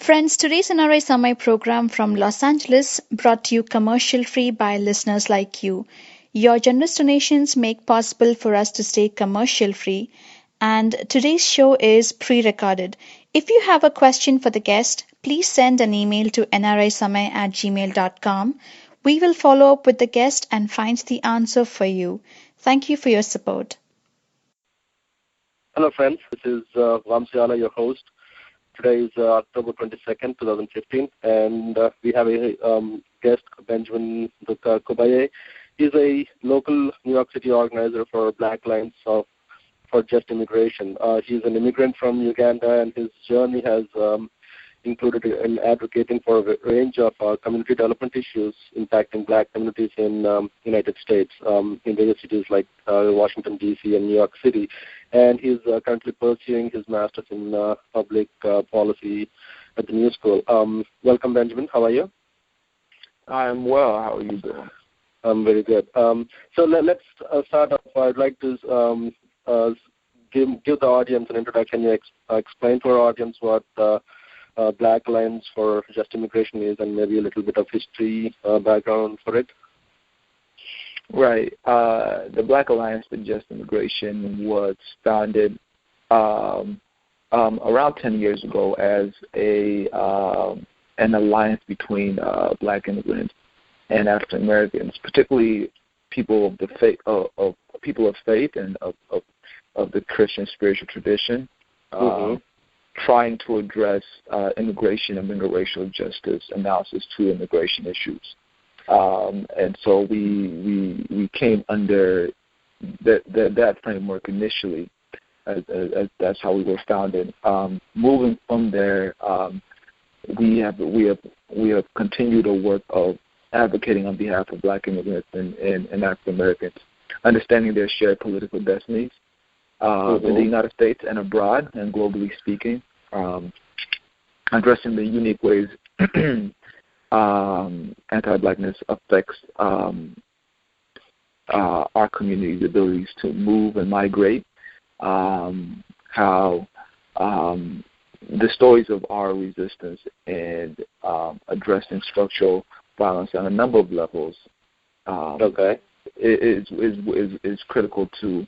Friends, today's NRI Summer program from Los Angeles brought to you commercial free by listeners like you. Your generous donations make possible for us to stay commercial free, and today's show is pre-recorded. If you have a question for the guest, please send an email to nrisummer@gmail.com. We will follow up with the guest and find the answer for you. Thank you for your support. Hello, friends. This is Vamsiala, your host. Today is October 22nd, 2015, and we have a guest, Benjamin Ndugga-Kubaye. He's a local New York City organizer for Black Lines for Just Immigration. He's an immigrant from Uganda, and his journey has included in advocating for a range of community development issues impacting Black communities in United States, in various cities like Washington, D.C. and New York City. And he's currently pursuing his master's in public policy at the New School. Welcome, Benjamin. How are you? I'm well. How are you doing? I'm very good. So let's start off. I'd like to give the audience an introduction. Can you explain to our audience what Black Lines for Just Immigration is, and maybe a little bit of history background for it? Right. The Black Alliance for Just Immigration was founded around 10 years ago as an alliance between Black immigrants and African Americans, particularly people of the faith, of people of faith and of the Christian spiritual tradition. Trying to address immigration and interracial justice analysis to immigration issues. And so we came under that framework initially, as that's how we were founded. Moving from there, we have continued a work of advocating on behalf of Black immigrants and African Americans, understanding their shared political destinies in the United States and abroad, and globally speaking, addressing the unique ways anti-Blackness affects our community's abilities to move and migrate, how the stories of our resistance and addressing structural violence on a number of levels is critical to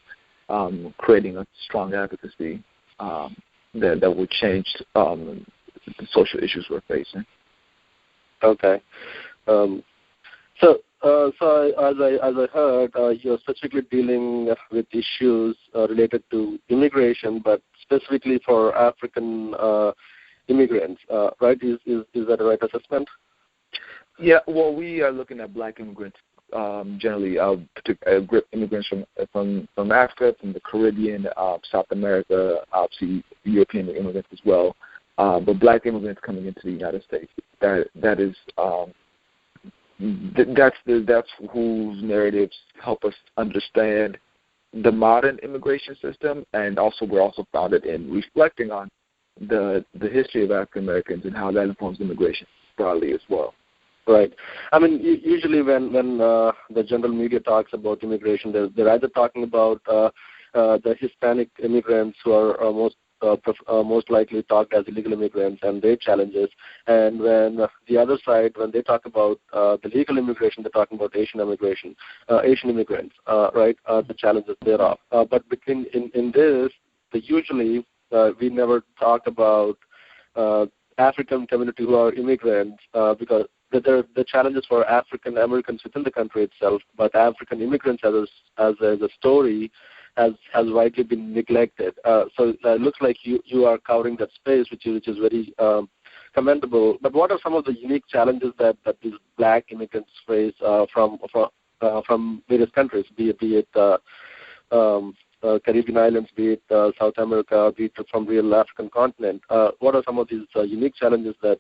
creating a strong advocacy that will change the social issues we're facing. Okay. So as I heard, you're specifically dealing with issues related to immigration, but specifically for African immigrants, right? Is that a right assessment? Yeah. Well, we are looking at Black immigrants generally, immigrants from Africa, from the Caribbean, South America, obviously European immigrants as well. But Black immigrants coming into the United States, that's whose narratives help us understand the modern immigration system, and also we're also founded in reflecting on the history of African Americans and how that informs immigration broadly as well. Right. I mean, usually when the general media talks about immigration, they're either talking about the Hispanic immigrants who are most likely talked as illegal immigrants and their challenges, and when the other side, when they talk about the legal immigration, they're talking about Asian immigrants, right? The challenges thereof. But in this, usually we never talk about African community who are immigrants because there are the challenges for African Americans within the country itself, but African immigrants as a story has widely been neglected. So it looks like you are covering that space, which is very commendable. But what are some of the unique challenges that these Black immigrants face from various countries, be it Caribbean islands, be it South America, be it from real African continent? What are some of these unique challenges that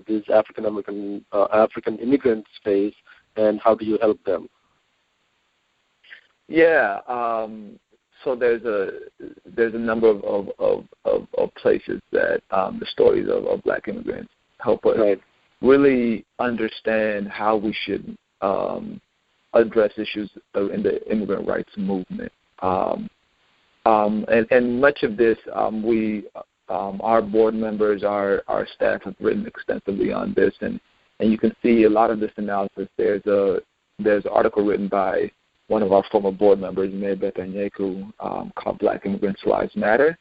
these African immigrants face, and how do you help them? Yeah, so there's a number of places that the stories of Black immigrants help us really understand how we should address issues in the immigrant rights movement. And much of this we Our board members, our staff have written extensively on this, and you can see a lot of this analysis. There's an article written by one of our former board members, Benjamin Ndugga-Kubaye, called Black Immigrants' Lives Matter,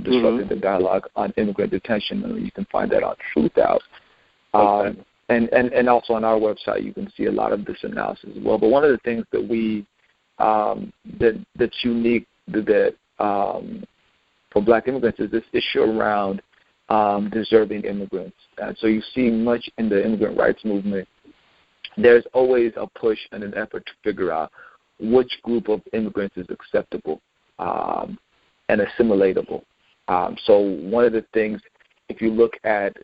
disrupting the dialogue on immigrant detention. And you can find that on Truthout. And also on our website, you can see a lot of this analysis as well. But one of the things that we that's unique that for Black immigrants is this issue around deserving immigrants. And so you see much in the immigrant rights movement. There's always a push and an effort to figure out which group of immigrants is acceptable and assimilatable. So one of the things, if you look at,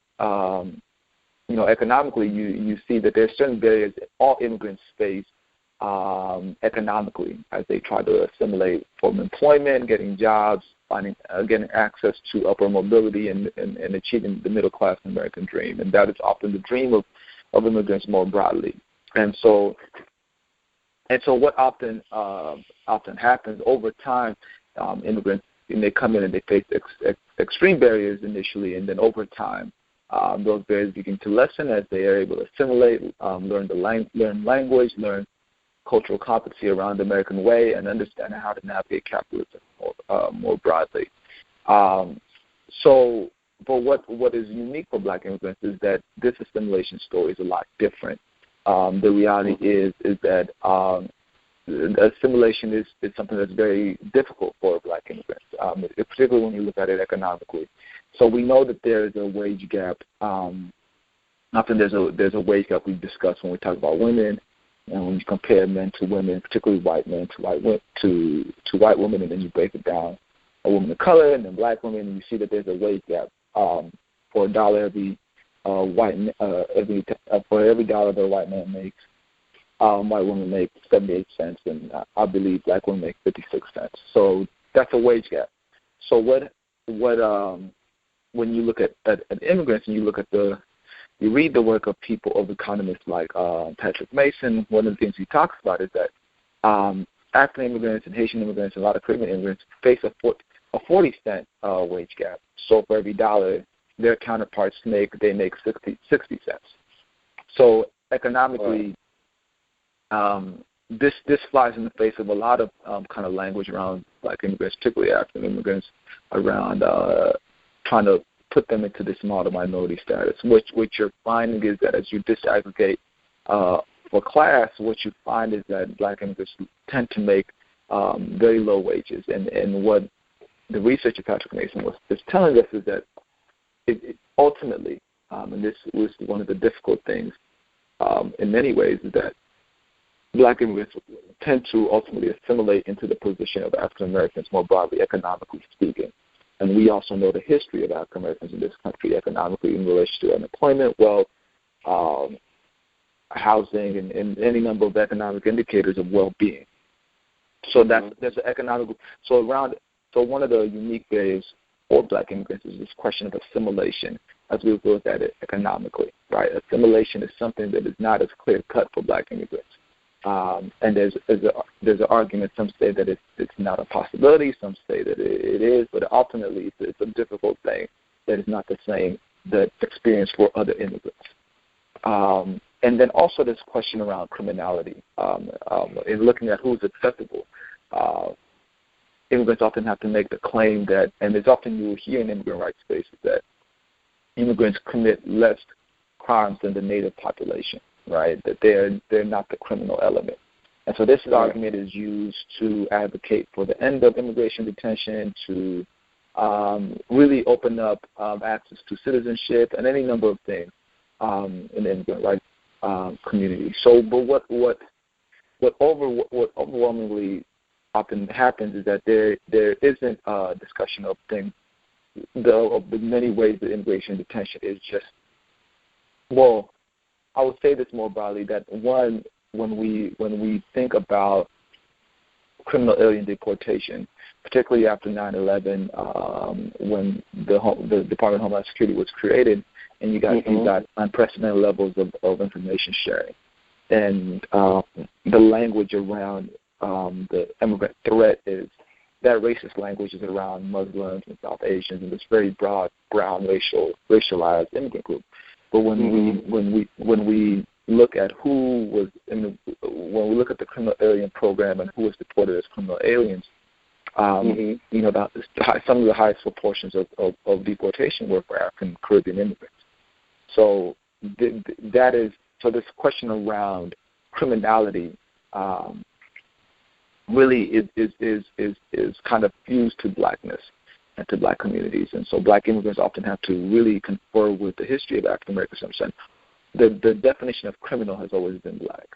economically, you see that there's certain barriers that all immigrants face economically as they try to assimilate from employment, getting jobs, getting access to upper mobility, and achieving the middle-class American dream. And that is often the dream of immigrants more broadly. And so what often happens over time, immigrants, they come in and they face extreme barriers initially, and then over time, those barriers begin to lessen as they are able to assimilate, learn language, learn cultural competency around the American way, and understand how to navigate capitalism more broadly. But what is unique for Black immigrants is that this assimilation story is a lot different. The reality is that assimilation is something that's very difficult for Black immigrants, particularly when you look at it economically. So we know that there is a wage gap. Often there's a wage gap we discuss when we talk about women, and when you compare men to women, particularly white men to white women, and then you break it down, a woman of color and then Black women, and you see that there's a wage gap. For $1 for every dollar that a white man makes, white women make 78 cents, and I believe Black women make 56 cents. So that's a wage gap. So when you look at immigrants and you read the work of people, of economists like Patrick Mason, one of the things he talks about is that African immigrants and Haitian immigrants and a lot of Caribbean immigrants face a 40-cent wage gap. So for every dollar, their counterparts make 60 cents. So economically, this flies in the face of a lot of kind of language around Black immigrants, particularly African immigrants, around trying to put them into this model minority status. What you're finding is that as you disaggregate for class, what you find is that Black immigrants tend to make very low wages. And what the research of Patrick Mason was telling us is that it ultimately, and this was one of the difficult things in many ways, is that Black immigrants tend to ultimately assimilate into the position of African Americans more broadly, economically speaking. And we also know the history of African Americans in this country economically in relation to unemployment, wealth, housing, and any number of economic indicators of well-being. So there's an economic. So one of the unique barriers for Black immigrants is this question of assimilation, as we look at it economically. Right, assimilation is something that is not as clear cut for Black immigrants. And there's an argument. Some say that it's not a possibility. Some say that it is. But ultimately, it's a difficult thing that is not the same that experience for other immigrants. And then also this question around criminality. In looking at who's acceptable, immigrants often have to make the claim that, and it's often you will hear in immigrant rights spaces, that immigrants commit less crimes than the native population. Right, that they're not the criminal element. And so this argument is used to advocate for the end of immigration detention, to really open up access to citizenship and any number of things in the immigrant rights community. So, but what overwhelmingly often happens is that there isn't a discussion of things, of the many ways that immigration detention is just, well, I would say this more broadly, that one, when we think about criminal alien deportation, particularly after 9/11, when the Department of Homeland Security was created, and you got unprecedented levels of information sharing, and the language around the immigrant threat is that racist language is around Muslims and South Asians and this very broad, brown, racialized immigrant group. But when we look at when we look at the criminal alien program and who was deported as criminal aliens, you know, some of the highest proportions of deportation were for African Caribbean immigrants. So this question around criminality really is kind of fused to blackness and to black communities. And so black immigrants often have to really confer with the history of African Americans. The definition of criminal has always been black.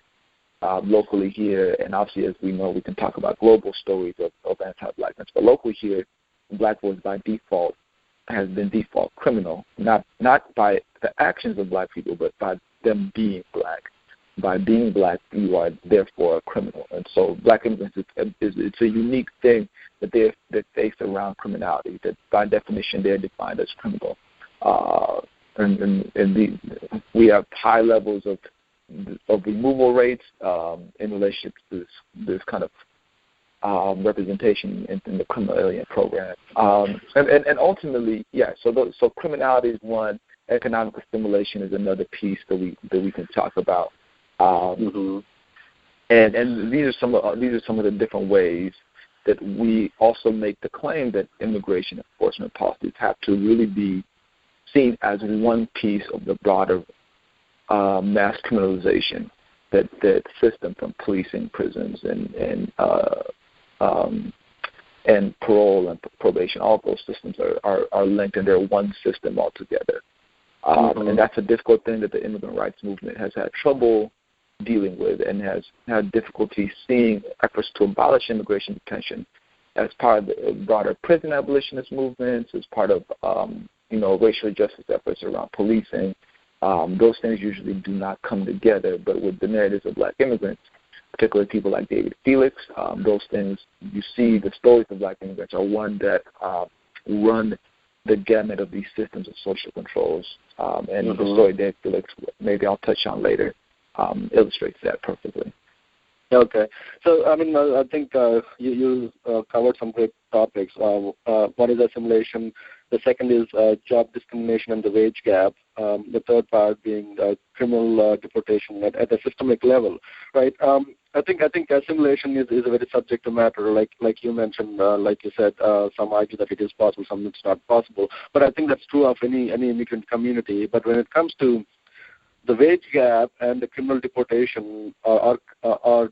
Locally here, and obviously as we know, we can talk about global stories of anti-blackness, but locally here, black was by default, has been default criminal, not by the actions of black people, but by them being black. By being black, you are therefore a criminal. And so black immigrants, it's a unique thing that they face around criminality, that by definition they're defined as criminal. We have high levels of removal rates in relationship to this kind of representation in the criminal alien program. And ultimately, so criminality is one, economic assimilation is another piece that we can talk about. And these are some of the different ways that we also make the claim that immigration enforcement policies have to really be seen as one piece of the broader mass criminalization that system from policing, prisons, and parole and probation. All of those systems are linked, and they're one system altogether. And that's a difficult thing that the immigrant rights movement has had trouble dealing with, and has had difficulty seeing efforts to abolish immigration detention as part of the broader prison abolitionist movements, as part of racial justice efforts around policing. Those things usually do not come together, but with the narratives of black immigrants, particularly people like David Felix, those things, you see the stories of black immigrants are one that run the gamut of these systems of social controls. And the story David Felix, maybe I'll touch on later, illustrates that perfectly. Okay. So, I think you covered some great topics. One is assimilation. The second is job discrimination and the wage gap. The third part being criminal deportation at a systemic level, right? I think assimilation is a very subjective matter. Like you mentioned, like you said, some argue that it is possible, some it's not possible. But I think that's true of any immigrant community. But when it comes to the wage gap and the criminal deportation are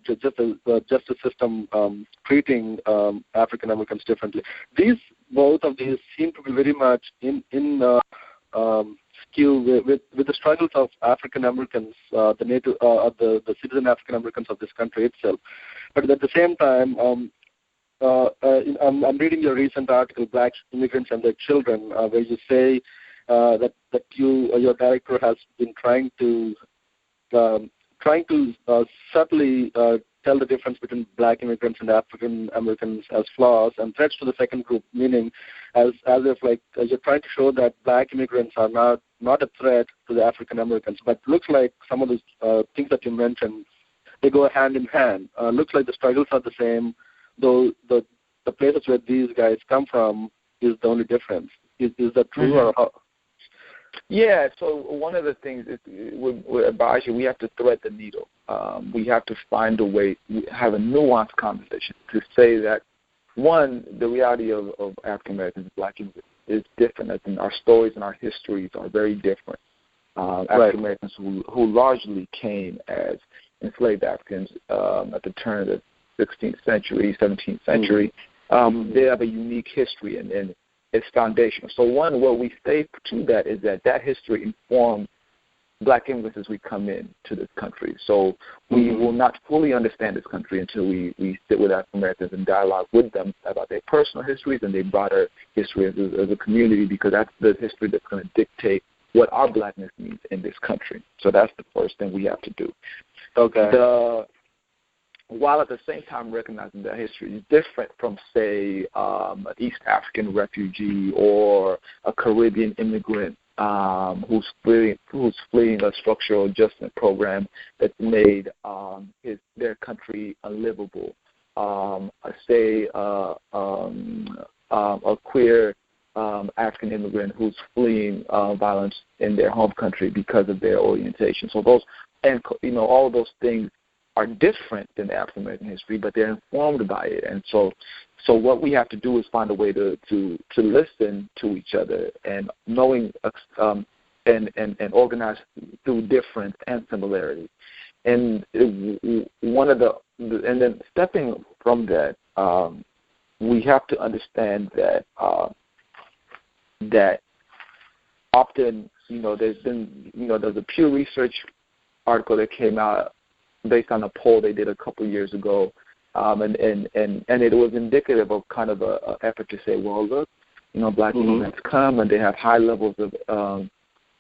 just a justice system treating African Americans differently. Both of these seem to be very much in skew with the struggles of African Americans, the native, the citizen African Americans of this country itself. But at the same time, I'm reading your recent article, Black Immigrants and Their Children, where you say that your director has been trying to subtly tell the difference between black immigrants and African Americans as flaws and threats to the second group, meaning as if like you're trying to show that black immigrants are not a threat to the African Americans. But looks like some of the things that you mentioned, they go hand in hand. Looks like the struggles are the same, though the places where these guys come from is the only difference. Is that true or how? Yeah, so one of the things is with BAJI, we have to thread the needle. We have to find a way, have a nuanced conversation to say that, one, the reality of African Americans and black immigrants is different. I think our stories and our histories are very different. African Americans who largely came as enslaved Africans at the turn of the 16th century, 17th century, they have a unique history and it's foundational. So one, what we say to that is that history informs black immigrants as we come in to this country. So we will not fully understand this country until we sit with African Americans and dialogue with them about their personal histories and their broader history as a community, because that's the history that's going to dictate what our blackness means in this country. So that's the first thing we have to do. Okay. While at the same time recognizing that history is different from, say, an East African refugee or a Caribbean immigrant who's fleeing a structural adjustment program that's made their country unlivable. say, a queer African immigrant who's fleeing violence in their home country because of their orientation. So those, and all of those things are different than the African American history, but they're informed by it. And so what we have to do is find a way to listen to each other and knowing and organize through difference and similarity. And one of and then stepping from that, we have to understand that that often, there's a Pew Research article that came out based on a poll they did a couple of years ago, and it was indicative of kind of a effort to say, well, look, Black immigrants come and they have high levels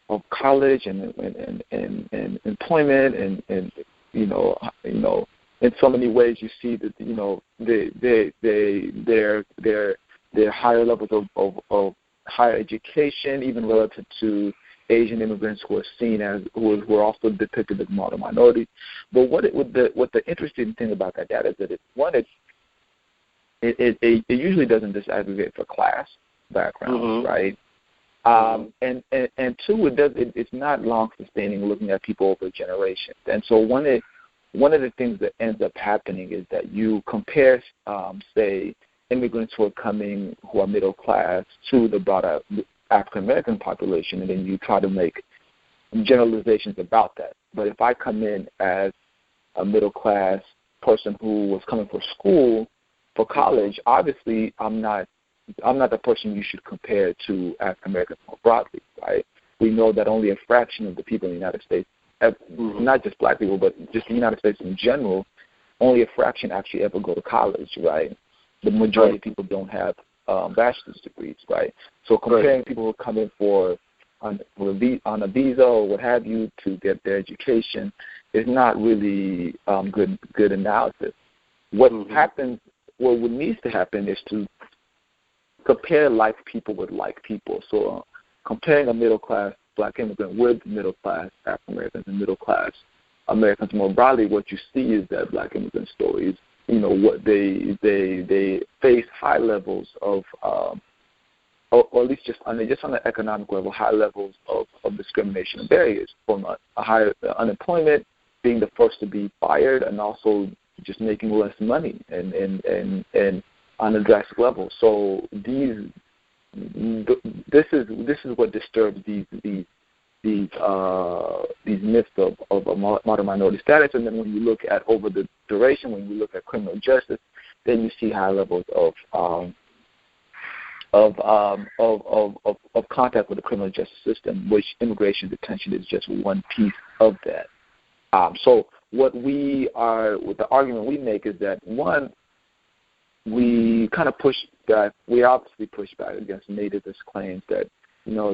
of college and employment and in so many ways you see that they're higher levels of higher education, even relative to Asian immigrants who are seen as who are also depicted as model minorities. But what the interesting thing about that data is that it usually doesn't disaggregate for class backgrounds, right? And two, it's not long sustaining, looking at people over generations. And so one of the things that ends up happening is that you compare, say, immigrants who are middle class to the broader African American population, and then you try to make generalizations about that. But if I come in as a middle class person who was coming for college, obviously I'm not the person you should compare to African Americans more broadly, right? We know that only a fraction of the people in the United States, not just Black people, but just the United States in general, only a fraction actually ever go to college, right? The majority of people don't have bachelor's degrees, right? So comparing people who come in on a visa or what have you to get their education is not really good analysis. What happens, what needs to happen is to compare like people with like people. So comparing a middle-class Black immigrant with middle-class African Americans and middle-class Americans more broadly, what you see is that Black immigrant stories, what they face high levels of, or at least just on the economic level, high levels of discrimination and barriers, from a higher unemployment, being the first to be fired, and also just making less money and on a drastic level. So this is what disturbs these myths of a modern minority status. And then when you look at over the duration, when you look at criminal justice, then you see high levels of contact with the criminal justice system, which immigration detention is just one piece of that. So with the argument we make is that, one, we kind of we obviously push back against nativist claims that,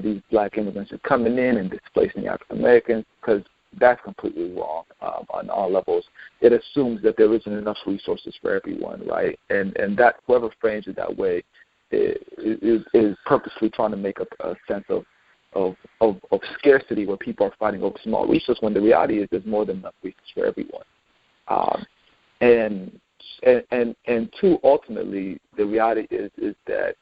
these Black immigrants are coming in and displacing African Americans, because that's completely wrong on all levels. It assumes that there isn't enough resources for everyone, right? And that whoever frames it that way is purposely trying to make a sense of scarcity where people are fighting over small resources, when the reality is there's more than enough resources for everyone. And two, ultimately, the reality is that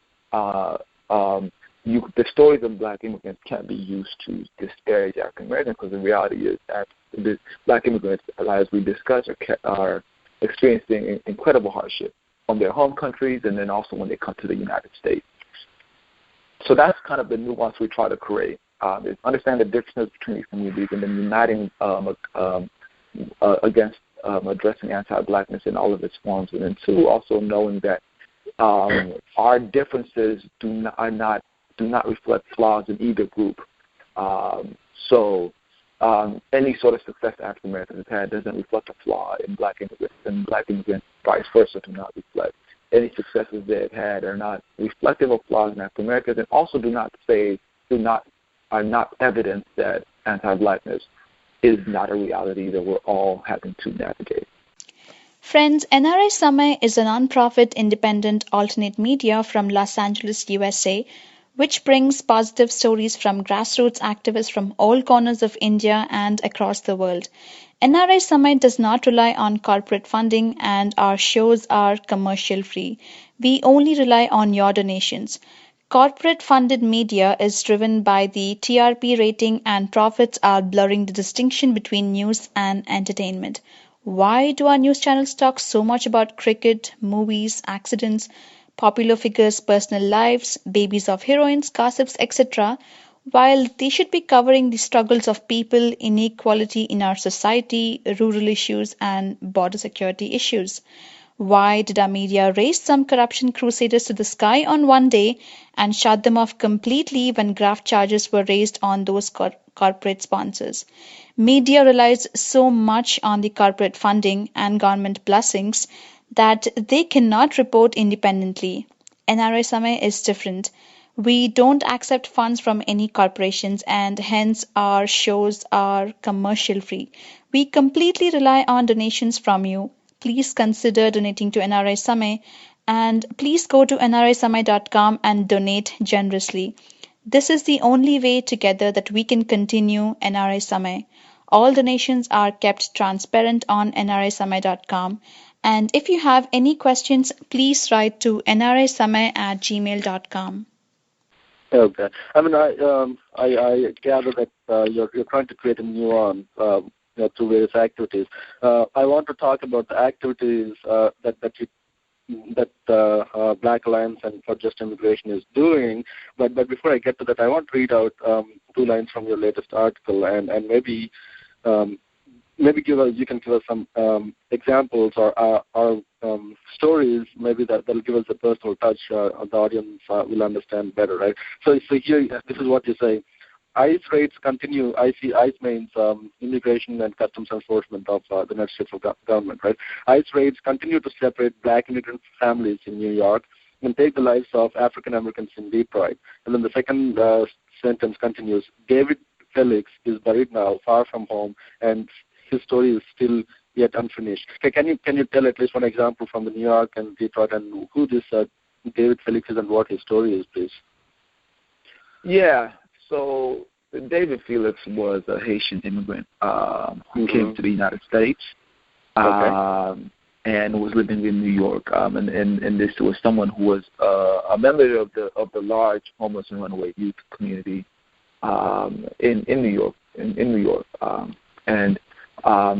the stories of Black immigrants can't be used to disparage African Americans, because the reality is that the Black immigrants, as we discussed, are experiencing incredible hardship from their home countries, and then also when they come to the United States. So that's kind of the nuance we try to create, is understand the differences between these communities, and then uniting against addressing anti-Blackness in all of its forms, and then two, also knowing that our differences do not reflect flaws in either group. So any sort of success African Americans have had doesn't reflect a flaw in Black immigrants, and Black immigrants, vice versa, do not reflect. Any successes they have had are not reflective of flaws in African Americans, and also are not evidence that anti-Blackness is not a reality that we're all having to navigate. Friends, NRI Samay is a non-profit independent alternate media from Los Angeles, USA, which brings positive stories from grassroots activists from all corners of India and across the world. NRI Summit does not rely on corporate funding, and our shows are commercial free. We only rely on your donations. Corporate funded media is driven by the TRP rating, and profits are blurring the distinction between news and entertainment. Why do our news channels talk so much about cricket, movies, accidents, popular figures' personal lives, babies of heroines, gossips, etc., while they should be covering the struggles of people, inequality in our society, rural issues, and border security issues? Why did our media raise some corruption crusaders to the sky on one day and shut them off completely when graft charges were raised on those corporate sponsors? Media relies so much on the corporate funding and government blessings that they cannot report independently. NRI Samay is different. We don't accept funds from any corporations, and hence our shows are commercial free. We completely rely on donations from you. Please consider donating to NRI Samay, and please go to nrisamay.com and donate generously. This is the only way together that we can continue NRI Samay. All donations are kept transparent on nrisamay.com. And if you have any questions, please write to nrisamay@gmail.com. Okay. I mean, I gather that you're trying to create a nuance through various activities. I want to talk about the activities that Black Alliance and for Just Immigration is doing. But before I get to that, I want to read out 2 lines from your latest article, and maybe you can give us some examples or stories maybe that'll give us a personal touch. The audience will understand better, right? So here, this is what you say. ICE raids continue. ICE means Immigration and Customs Enforcement of the United States government, right? ICE raids continue to separate Black immigrant families in New York and take the lives of African Americans in Detroit. And then the second sentence continues. David Felix is buried now, far from home, and his story is still yet unfinished. Can you tell at least one example from the New York and Detroit and who this David Felix is and what his story is, please? Yeah. So David Felix was a Haitian immigrant who came to the United States and was living in New York. And this was someone who was a member of the large homeless and runaway youth community in New York. And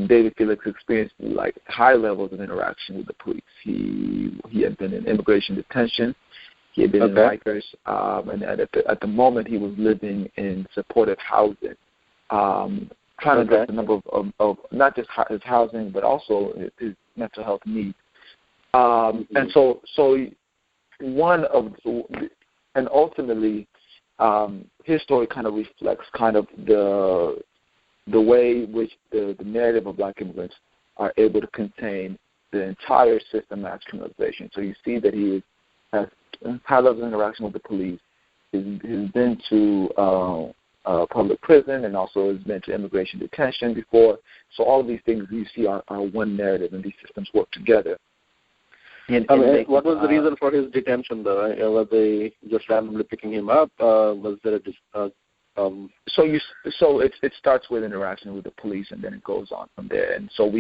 David Felix experienced like high levels of interaction with the police. He had been in immigration detention. He had been in Rikers, and at the moment he was living in supportive housing, trying to address the number of not just his housing but also his mental health needs. And so ultimately his story kind of reflects kind of the way in which the narrative of Black immigrants are able to contain the entire system as criminalization. So you see that he has high levels of interaction with the police. He's been to public prison and also has been to immigration detention before. So all of these things you see are one narrative, and these systems work together. What was the reason for his detention, though? Were they just randomly picking him up? Was there So it starts with interaction with the police, and then it goes on from there. And so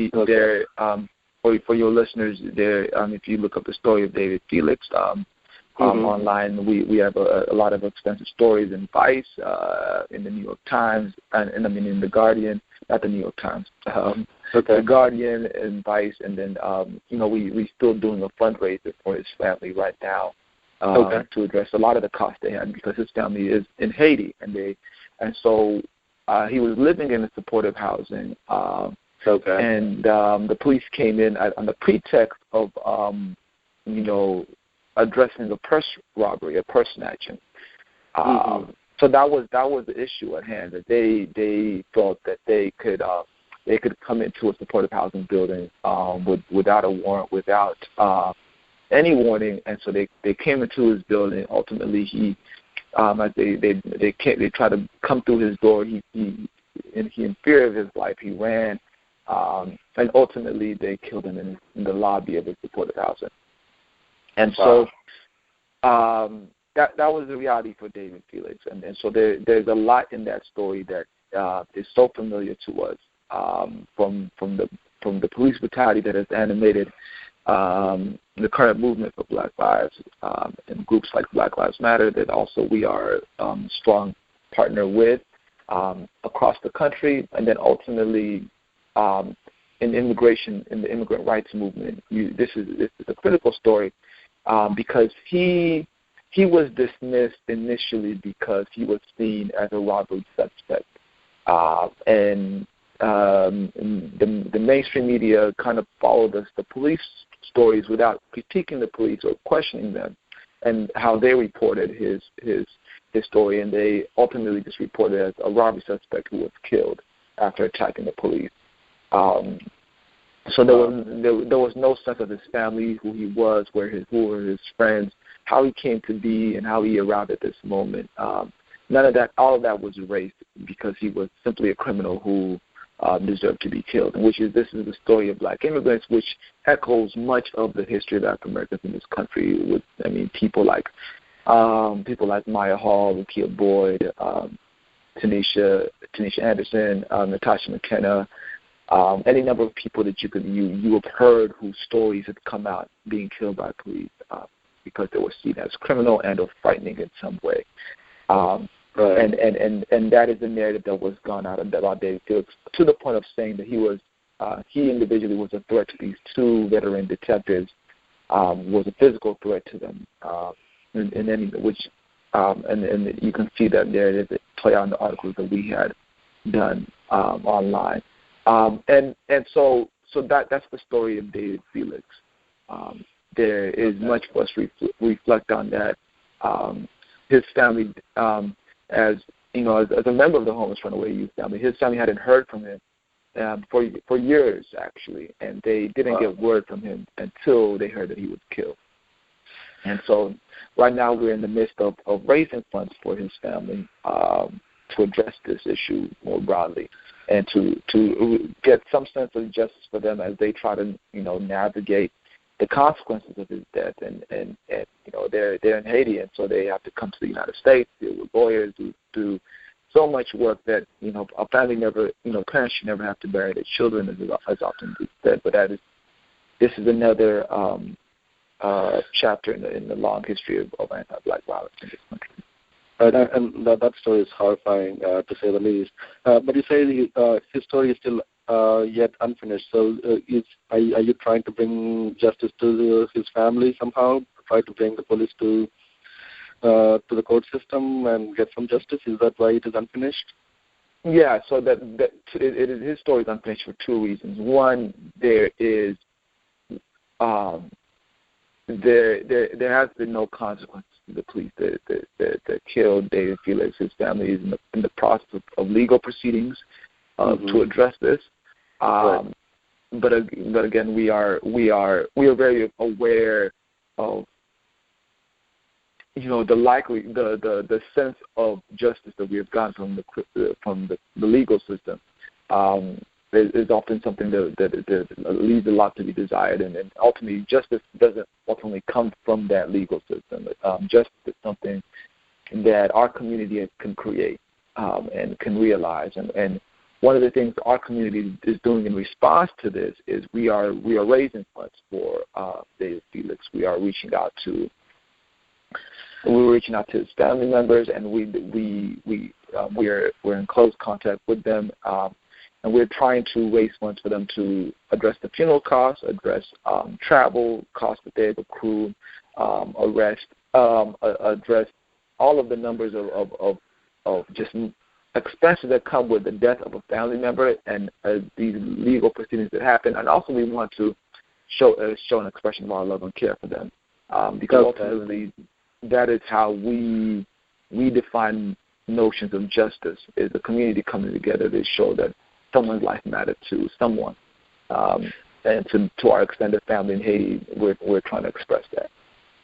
for your listeners, if you look up the story of David Felix online, we have a lot of extensive stories in Vice, in the New York Times, and in the Guardian, not the New York Times, the Guardian and Vice, and then we're still doing a fundraiser for his family right now to address a lot of the costs they had because his family is in Haiti, and so he was living in a supportive housing. And the police came in on the pretext of, addressing a purse robbery, a purse snatching. So that was the issue at hand. That they thought that they could come into a supportive housing building without a warrant, without any warning, and so they came into his building. Ultimately, they tried to come through his door. He in fear of his life, he ran. And ultimately, they killed him in the lobby of the supportive housing. And so that was the reality for David Felix, and so there's a lot in that story that is so familiar to us, from the police brutality that has animated the current movement for Black Lives, and groups like Black Lives Matter that also we are a strong partner with across the country, and then ultimately in immigration, in the immigrant rights movement. This is a critical story because he was dismissed initially because he was seen as a robbery suspect, and the mainstream media kind of followed the police stories without critiquing the police or questioning them and how they reported his story, and they ultimately just reported as a robbery suspect who was killed after attacking the police. So there was no sense of his family, who he was, who were his friends, how he came to be, and how he arrived at this moment. None of that, all of that was erased because he was simply a criminal who deserved to be killed. This is the story of Black immigrants, which echoes much of the history of African Americans in this country. With people like Maya Hall, Rukia Boyd, Tanisha Anderson, Natasha McKenna. Any number of people that you have heard whose stories have come out being killed by police because they were seen as criminal and or frightening in some way. Right. And that is the narrative that was gone out about David Felix, to the point of saying that he individually was a threat to these two veteran detectives, was a physical threat to them, and you can see that narrative play out in the articles that we had done online. And so that's the story of David Felix. There is much for us to reflect on that. His family, as a member of the homeless runaway youth family, his family hadn't heard from him for years actually, and they didn't get word from him until they heard that he was killed. And so right now we're in the midst of raising funds for his family to address this issue more broadly, and to get some sense of justice for them as they try to navigate the consequences of his death. And they're in Haiti, and so they have to come to the United States, deal with lawyers, do so much work that a family parents should never have to bury their children, as often said. But this is another chapter in the long history of anti-Black violence in this country. And that story is horrifying, to say the least. But you say his story is still yet unfinished. So are you trying to bring justice to his family somehow? Try to bring the police to the court system and get some justice? Is that why it is unfinished? Yeah. So his story is unfinished for two reasons. One, there is there has been no consequence to the police that killed David Felix. His family is in the process of legal proceedings to address this. Right. But again, we are very aware of the sense of justice that we have gotten from the legal system. Is often something that leaves a lot to be desired, and ultimately justice doesn't ultimately come from that legal system. Justice is something that our community can create and can realize. And one of the things our community is doing in response to this is we are raising funds for David Felix. We're reaching out to his family members, and we're in close contact with them. And we're trying to raise funds for them to address the funeral costs, address travel costs that they've accrued, address all of the numbers of just expenses that come with the death of a family member and these legal proceedings that happen. And also we want to show an expression of our love and care for them, because ultimately that is how we define notions of justice, is a community coming together to show that someone's life mattered to someone, and to our extended family in Haiti, we're trying to express that.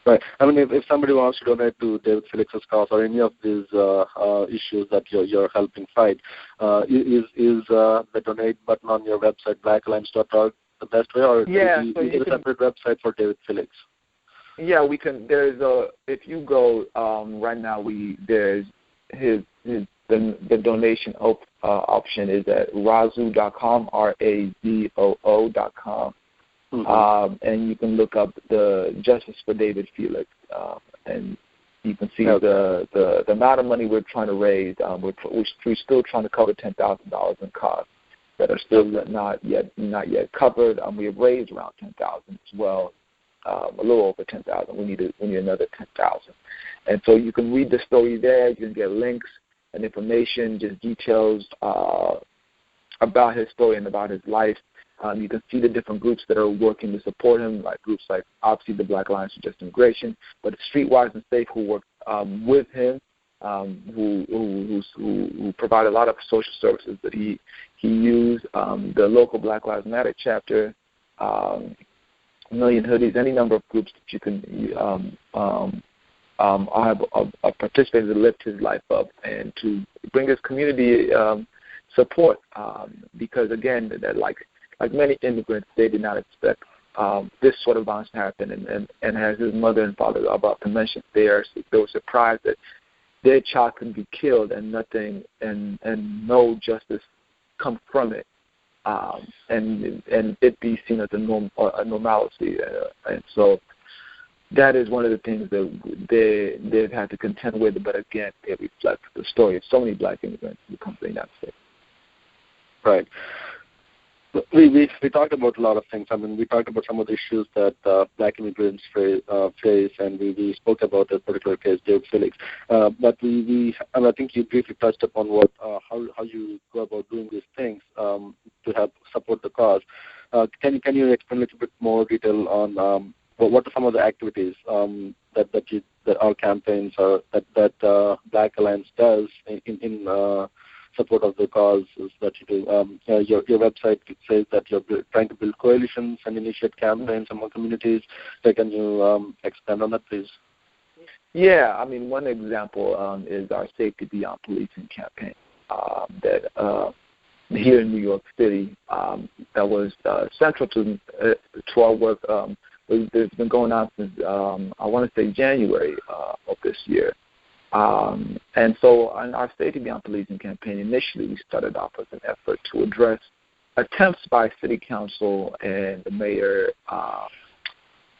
Right. I mean, if somebody wants to donate to David Felix's cause or any of these issues that you're helping fight, is the donate button on your website, blackalliance.org, the best way, or is there a separate website for David Felix? Yeah, we can. There's if you go right now, there's the donation option is at razoo.com, razoo.com, and you can look up the Justice for David Felix, and you can see the amount of money we're trying to raise. We're still trying to cover $10,000 in costs that are still not yet covered. We have raised around $10,000 as well. A little over 10,000. We need another 10,000, and so you can read the story there. You can get links and information, just details about his story and about his life. You can see the different groups that are working to support him, like groups like obviously the Black Alliance for Just Immigration, but Streetwise and Safe, who work with him, who provide a lot of social services that he used. The local Black Lives Matter chapter. Million Hoodies, any number of groups that you can have participated to lift his life up and to bring his community support. Because again, that like many immigrants, they did not expect this sort of violence to happen. And as his mother and father are about to mention, they were surprised that their child can be killed and nothing and no justice come from it. And it be seen as a normalcy, and so that is one of the things that they've had to contend with. But again, it reflects the story of so many Black immigrants who come to the United States. Right. We talked about a lot of things. I mean, we talked about some of the issues that Black immigrants face, and we spoke about a particular case, David Felix. But I think you briefly touched upon how you go about doing these things to help support the cause. Can you explain a little bit more detail on what are some of the activities that our campaigns or that Black Alliance does in support of the causes that you do? Your website says that you're trying to build coalitions and initiate campaigns among communities. So can you expand on that, please? Yeah, I mean, one example is our Safety Beyond Policing campaign that here in New York City that was central to our work. It's been going on since, I want to say, January of this year. And so on our Safety Beyond Policing campaign, initially we started off as an effort to address attempts by City Council and the Mayor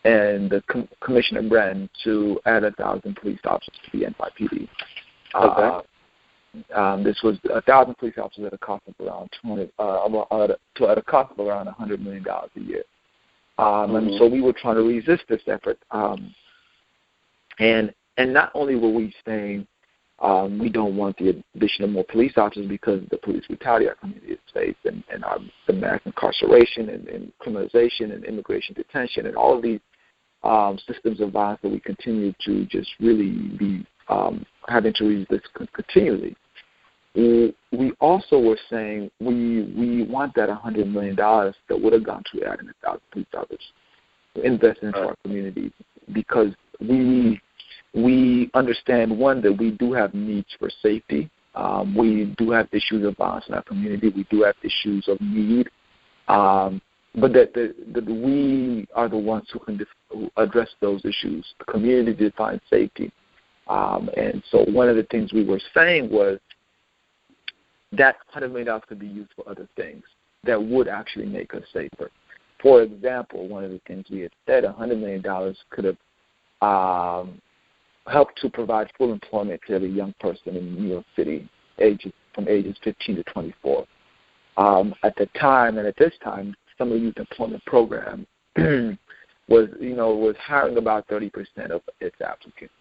and the Commissioner Bren to add 1,000 police officers to the NYPD. Okay. This was 1,000 police officers at a cost of around $100 million a year. And so we were trying to resist this effort. And not only were we saying we don't want the addition of more police officers because the police brutality our community is faced and the mass incarceration and criminalization and immigration detention and all of these systems of violence that we continue to just really be having to resist continually. We also were saying we want that $100 million that would have gone to adding 1,000 police officers to invest into our communities because we understand, one, that we do have needs for safety. We do have issues of violence in our community. We do have issues of need. But that we are the ones who can address those issues. The community defines safety. And so one of the things we were saying was that $100 million could be used for other things that would actually make us safer. For example, one of the things we had said, $100 million could have helped to provide full employment to every young person in New York City, from ages 15 to 24. At the time, and at this time, some of the youth employment program was hiring about 30% of its applicants.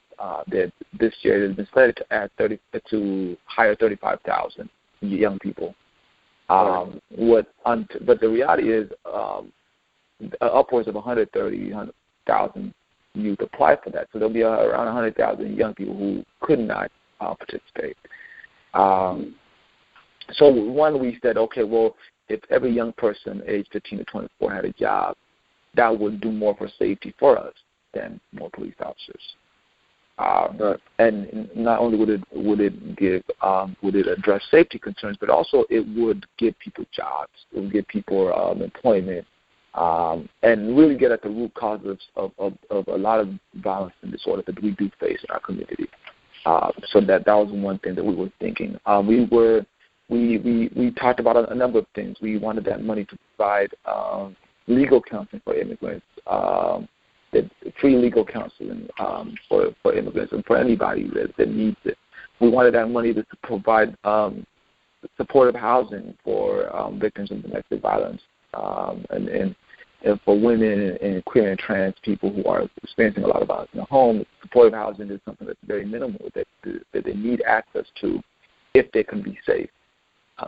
This year, it has been slated to hire 35,000 young people. But the reality is, upwards of 130,000 youth apply for that. So there'll be around 100,000 young people who could not participate. So one, we said, okay, well, if every young person aged 15 to 24 had a job, that would do more for safety for us than more police officers. And not only would it address safety concerns, but also it would give people jobs. It would give people employment and really get at the root causes of a lot of violence and disorder that we do face in our community. So that was one thing that we were thinking. We talked about a number of things. We wanted that money to provide legal counseling for immigrants, free legal counseling for immigrants and for anybody that needs it. We wanted that money to provide supportive housing for victims of domestic violence and for women and queer and trans people who are experiencing a lot of violence in the home. Supportive housing is something that's very minimal that they need access to if they can be safe.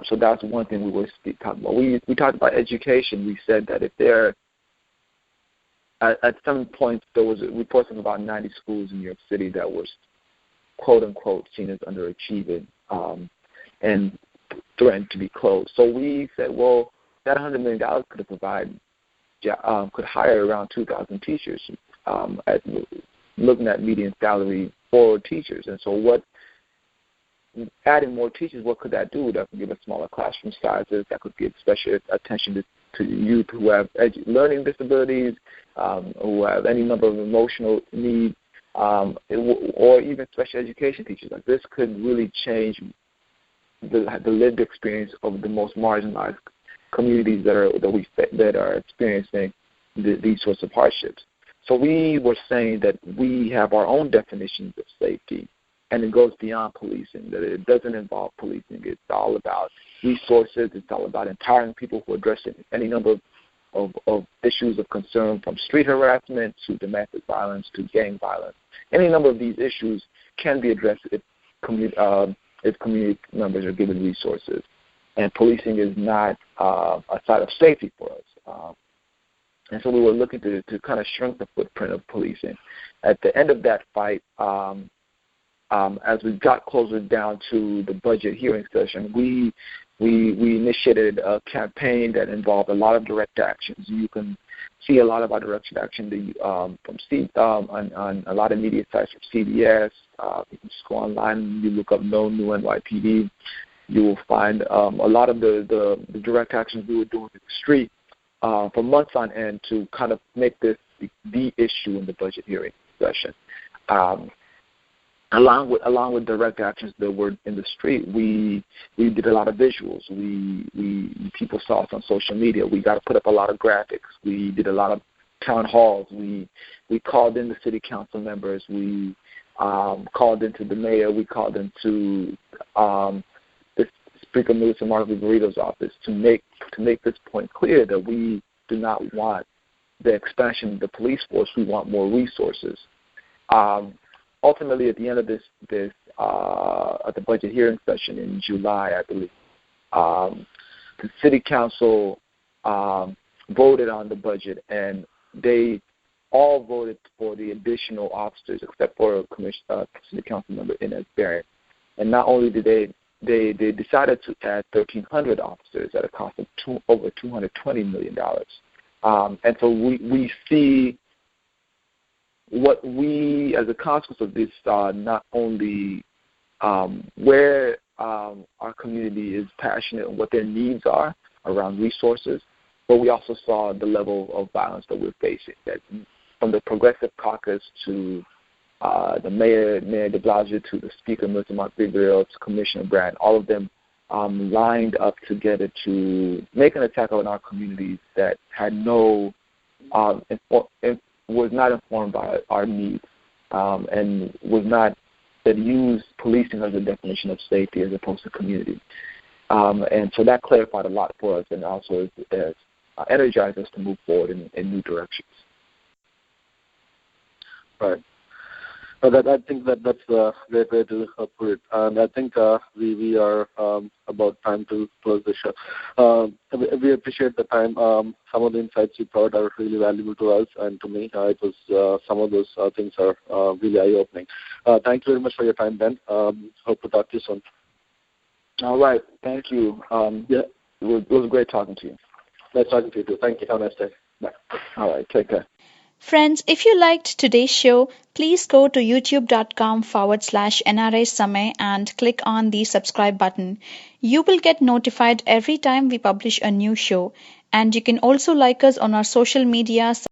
So that's one thing we were talking about. We talked about education. We said that if there at some point there was reports of about 90 schools in New York City that was quote unquote seen as underachieving and threatened to be closed. So we said, well, that $100 million could hire around 2,000 teachers, looking at median salary for teachers. And so adding more teachers, what could that do? That could give us smaller classroom sizes. That could give special attention to youth who have learning disabilities, who have any number of emotional needs, or even special education teachers. Like this could really change the lived experience of the most marginalized communities that are experiencing these sorts of hardships. So we were saying that we have our own definitions of safety, and it goes beyond policing, that it doesn't involve policing. It's all about resources. It's all about empowering people who address any number of issues of concern, from street harassment to domestic violence to gang violence. Any number of these issues can be addressed if community members are given resources. And policing is not a side of safety for us. And so we were looking to kind of shrink the footprint of policing. At the end of that fight, as we got closer down to the budget hearing session, we initiated a campaign that involved a lot of direct actions. You can see a lot of our direct action on a lot of media sites from CBS. You can just go online and you look up No New NYPD. You will find a lot of the direct actions we were doing in the street for months on end to kind of make this the issue in the budget hearing session. Along with direct actions that were in the street, we did a lot of visuals. People saw us on social media. We got to put up a lot of graphics. We did a lot of town halls. We called in the city council members. We called into the mayor. We called into the Speaker Melissa Marguerito's office to make this point clear that we do not want the expansion of the police force. We want more resources. Ultimately, at the end of this at the budget hearing session in July, I believe, the city council voted on the budget, and they all voted for the additional officers, except for a city council member Inez Barrett. And not only did they decided to add 1,300 officers at a cost of over $220 million. And so we see what we, as a consequence of this, not only where our community is passionate and what their needs are around resources, but we also saw the level of violence that we're facing. That from the Progressive Caucus to the Mayor de Blasio to the Speaker, Mr. Marguerito, to Commissioner Brand, all of them lined up together to make an attack on our communities that had no was not informed by our needs, and that used policing as a definition of safety as opposed to community. And so that clarified a lot for us, and also has energized us to move forward in new directions. Right. I think that's a great way to put it. And I think we are about time to close the show. We appreciate the time. Some of the insights you brought are really valuable to us and to me. It was some of those things are really eye-opening. Thank you very much for your time, Ben. Hope to talk to you soon. All right. Thank you. Yeah. It was great talking to you. Nice talking to you too. Thank you. Have a nice day. Bye. All right. Take care. Friends, if you liked today's show, please go to youtube.com/NRI Samay and click on the subscribe button. You will get notified every time we publish a new show. And you can also like us on our social media